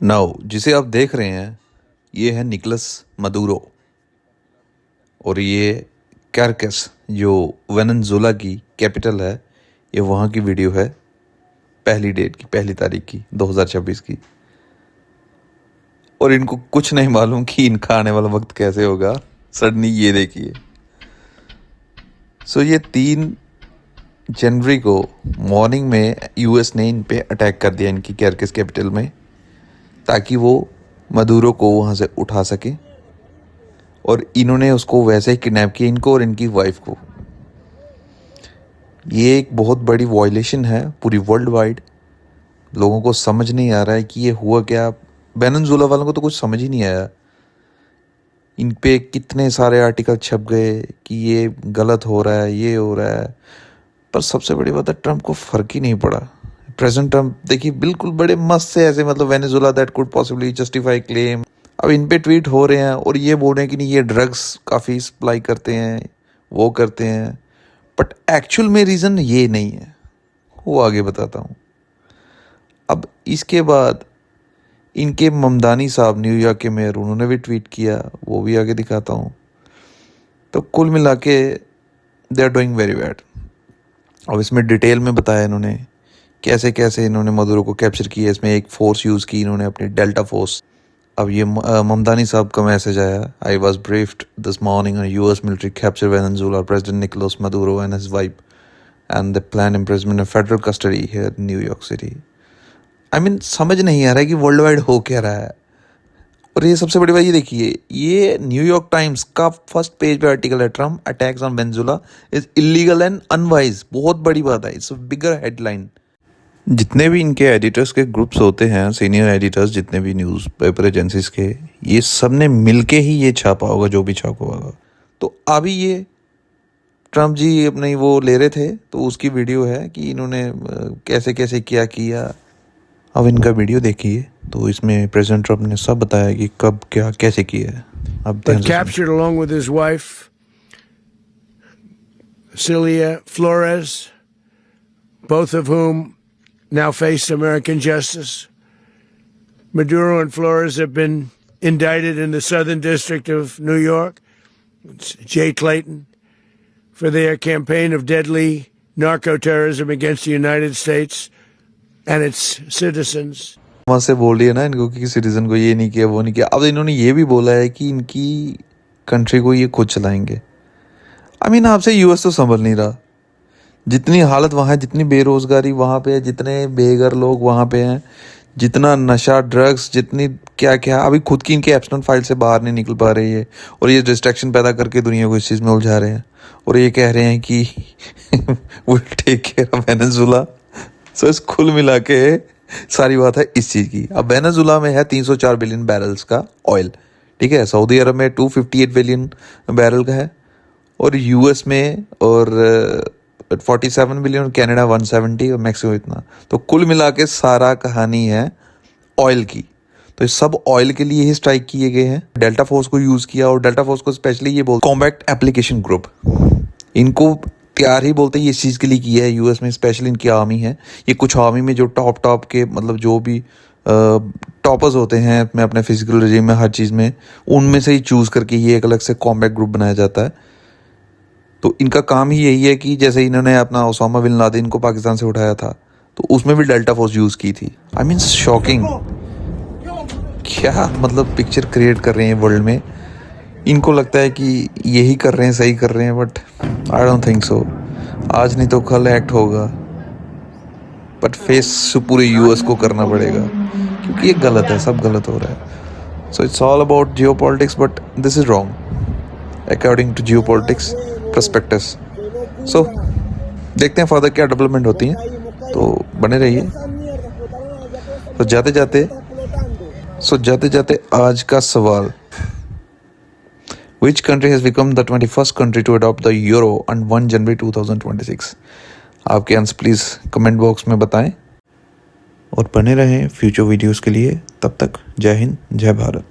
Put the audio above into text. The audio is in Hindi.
नाउ जिसे आप देख रहे हैं ये है निकोलस मदुरो और ये कैरकस जो वेनेजुएला की कैपिटल है। ये वहाँ की वीडियो है, पहली तारीख की 2026 की। और इनको कुछ नहीं मालूम कि इनका आने वाला वक्त कैसे होगा। सडनली ये देखिए। ये 3 जनवरी को मॉर्निंग में यूएस ने इन पे अटैक कर दिया, इनकी कैरकस कैपिटल में, ताकि वो मदुरो को वहाँ से उठा सके। और इन्होंने उसको वैसे ही किडनैप किया, इनको और इनकी वाइफ को। ये एक बहुत बड़ी वायलेशन है पूरी वर्ल्ड वाइड। लोगों को समझ नहीं आ रहा है कि ये हुआ क्या। वेनेजुएला वालों को तो कुछ समझ ही नहीं आया। इन पे कितने सारे आर्टिकल छप गए कि ये गलत हो रहा है, ये हो रहा है। पर सबसे बड़ी बात है, ट्रम्प को फ़र्क ही नहीं पड़ा। प्रेसिडेंट ट्रम्प देखिए बिल्कुल बड़े मस्त से ऐसे, मतलब Venezuela that could possibly justify claim. अब इन पे ट्वीट हो रहे हैं और ये बोल रहे हैं कि नहीं, ये ड्रग्स काफ़ी सप्लाई करते हैं, वो करते हैं। बट एक्चुअल में रीज़न ये नहीं है, वो आगे बताता हूँ। अब इसके बाद इनके ममदानी साहब, न्यूयॉर्क के मेयर, उन्होंने भी ट्वीट किया, वो भी आगे दिखाता हूँ। तो कुल मिला के they are doing very bad. अब इसमें डिटेल में बताया इन्होंने कैसे कैसे इन्होंने मदुरो को कैप्चर किया। इसमें एक फोर्स यूज़ की इन्होंने, अपनी डेल्टा फोर्स। अब ये ममदानी साहब का मैसेज आया, I was briefed this morning US military capture Venezuela president Nicolas Maduro and his wife and the plan imprisonment in federal custody here in New York city. I mean समझ नहीं आ रहा है कि वर्ल्ड वाइड हो क्या रहा है। और ये सबसे बड़ी बात, ये देखिए, ये न्यूयॉर्क टाइम्स का फर्स्ट पेज पे आर्टिकल है, Trump attacks on Venezuela is illegal and unwise. बहुत बड़ी बात है, इट्स अ बिगर हेडलाइन। जितने भी इनके एडिटर्स के ग्रुप्स होते हैं, सीनियर एडिटर्स, जितने भी न्यूज़ पेपर एजेंसीज के, ये सब ने मिलके ही ये छापा होगा, जो भी छापा होगा। तो अभी ये ट्रम्प जी अपने वो ले रहे थे, तो उसकी वीडियो है कि इन्होंने कैसे कैसे क्या किया। अब इनका वीडियो देखिए, तो इसमें प्रेसिडेंट ट्रम्प ने सब बताया कि कब क्या कैसे किया है। अब captured along with his wife Celia Flores, both of whom now face American justice. Maduro and Flores have been indicted in the Southern District of New York, Jay Clayton, for their campaign of deadly narco-terrorism against the United States and its citizens. वहाँ से बोल रही है ना इनको कि सिटीजन को ये नहीं किया, वो नहीं किया। अब इन्होंने ये भी बोला है कि इनकी कंट्री को ये खुद चलाएंगे। आई मीन आपसे यूएस तो संभल नहीं रहा। जितनी हालत वहाँ है, जितनी बेरोजगारी वहाँ पे है, जितने बेघर लोग वहाँ पे हैं, जितना नशा, ड्रग्स, जितनी क्या क्या, अभी खुद की इनके एब्सटेंट फाइल से बाहर नहीं निकल पा रही है। और ये डिस्ट्रैक्शन पैदा करके दुनिया को इस चीज़ में उलझा रहे हैं। और ये कह रहे हैं कि will take care of Venezuela. So इस कुल मिला के सारी बात है इस चीज़ की। अब वेनेजुएला में है 304 बिलियन बैरल्स का ऑयल, ठीक है। सऊदी अरब में 258 बिलियन बैरल का है, और यूएस में और 47 बिलियन, कनाडा 170 और मैक्सिको इतना। तो कुल मिला के सारा कहानी है ऑयल की। तो ये सब ऑयल के लिए ही स्ट्राइक किए गए हैं। डेल्टा फोर्स को यूज़ किया, और डेल्टा फोर्स को स्पेशली ये बोलते कॉम्बैट एप्लीकेशन ग्रुप, इनको तैयार ही बोलते हैं, ये इस चीज़ के लिए किया है यूएस में। स्पेशली इनकी आर्मी है, ये कुछ आर्मी में जो टॉप के, मतलब जो भी टॉपर्स होते हैं मैं अपने फिजिकल रिजीम में, हर चीज़ में, उनमें से ही चूज़ करके ये एक अलग से कॉम्बैट ग्रुप बनाया जाता है। तो इनका काम ही यही है कि जैसे इन्होंने अपना ओसामा बिन लादेन को पाकिस्तान से उठाया था, तो उसमें भी डेल्टा फोर्स यूज़ की थी। I mean shocking. क्या मतलब पिक्चर क्रिएट कर रहे हैं वर्ल्ड में। इनको लगता है कि यही कर रहे हैं, सही कर रहे हैं, but I don't think so. आज नहीं तो कल एक्ट होगा, बट फेस पूरे यूएस को करना पड़ेगा, क्योंकि ये गलत है, सब गलत हो रहा है। So it's all about geopolitics, but this is wrong according to geopolitics prospectus. So देखते हैं फर्दर क्या डेवलपमेंट होती हैं, तो बने रहिए। तो जाते जाते आज का सवाल, Which country has become the 21st country to adopt the euro on 1 January 2026? आपके आंसर प्लीज़ कमेंट बॉक्स में बताएं, और बने रहें फ्यूचर वीडियोस के लिए। तब तक जय हिंद, जय भारत।